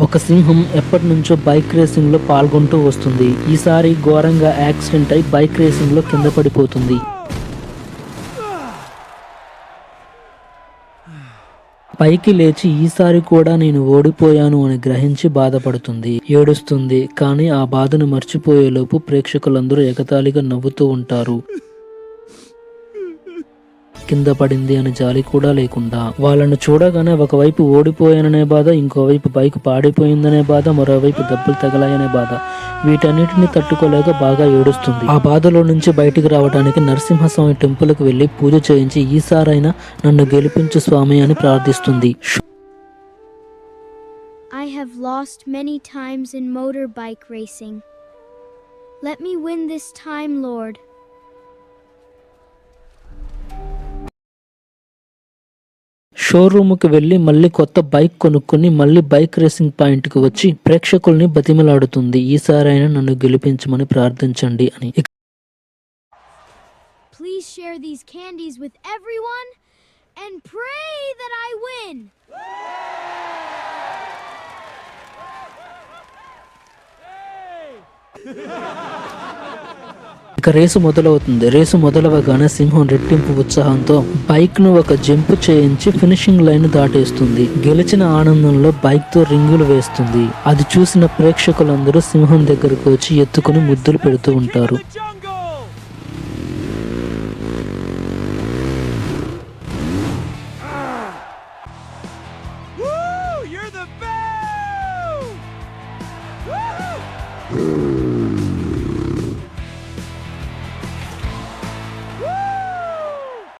ఒక సింహం ఎప్పటి నుంచో బైక్ రేసింగ్ లో పాల్గొంటూ వస్తుంది. ఈసారి ఘోరంగా యాక్సిడెంట్ అయి బైక్ రేసింగ్ లో కింద పడిపోతుంది. పైకి లేచి ఈసారి కూడా నేను ఓడిపోయాను అని గ్రహించి బాధపడుతుంది, ఏడుస్తుంది. కానీ ఆ బాధను మర్చిపోయేలోపు ప్రేక్షకులందరూ ఎగతాళిగా నవ్వుతూ ఉంటారు. కింద పడింది అని జాలి కూడా లేకుండా. వాళ్ళను చూడగానే ఒకవైపు ఓడిపోయాననే బాధ, ఇంకోవైపు బైక్ పాడిపోయిందనే బాధ, మరోవైపు దెబ్బలు తగలాయనే బాధ. వీటన్నిటిని తట్టుకోలేక బాగా ఏడుస్తుంది. ఆ బాధలో నుంచి బయటికి రావడానికి నరసింహస్వామి టెంపుల్ కి వెళ్లి పూజ చేయించి ఈసారైనా నన్ను గెలిపించు స్వామి అని ప్రార్థిస్తుంది. I have lost many times in motorbike racing. Let me win this time, Lord. షోరూముకి వెళ్లి మళ్ళీ కొత్త బైక్ కొనుక్కుని మళ్ళీ బైక్ రేసింగ్ పాయింట్ కి వచ్చి ప్రేక్షకుల్ని బతిమలాడుతుంది, ఈసారైనా నన్ను గెలిపించమని ప్రార్థించండి అని. Please share these candies with everyone and pray that I win. ఇక రేసు మొదలవుతుంది. రేసు మొదలవగానే సింహం రెట్టింపు ఉత్సాహంతో బైక్ ను ఒక జంప్ చేయించి ఫినిషింగ్ లైన్ దాటేస్తుంది. గెలిచిన ఆనందంలో బైక్ తో రింగులు వేస్తుంది. అది చూసిన ప్రేక్షకులందరూ సింహం దగ్గరకు వచ్చి ఎత్తుకుని ముద్దులు పెడుతూ ఉంటారు.